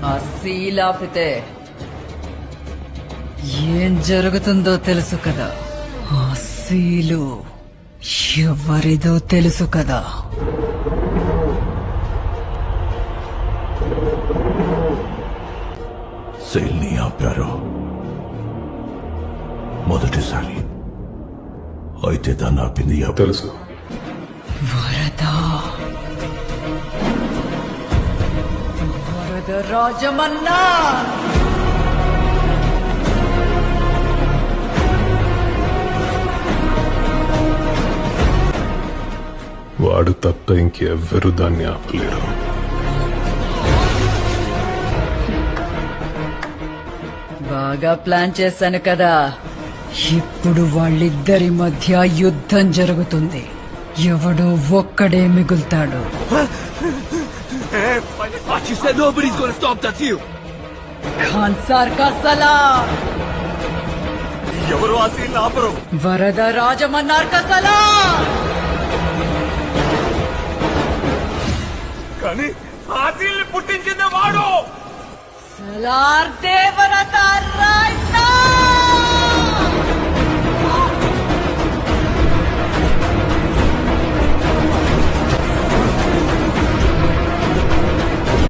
ఆ సీలాపితే ఏం జరుగుతుందో తెలుసు కదా. ఆ సీలు ఎవరిదో తెలుసు కదా. శైల్ని ఆపారు మొదటిసారి. అయితే దాన్ని ఆపింది తెలుసు. వరద రాజమన్నా. వాడు తప్ప ఇంకెవ్వరూ దాన్ని ఆపలేరు. బాగా ప్లాన్ చేశాను కదా. ఇప్పుడు వాళ్ళిద్దరి మధ్య యుద్ధం జరుగుతుంది. ఎవడో ఒక్కడే మిగులుతాడు. She said nobody's gonna stop that you. Khansaar కా సలాం. ఎవరు ఆ సీన్ ఆపరు. వరద రాజమన్నార్ కా సలాం. కానీ ఆ సీన్ పుట్టించింది వాడు. సలార్ దేవరత రాయ్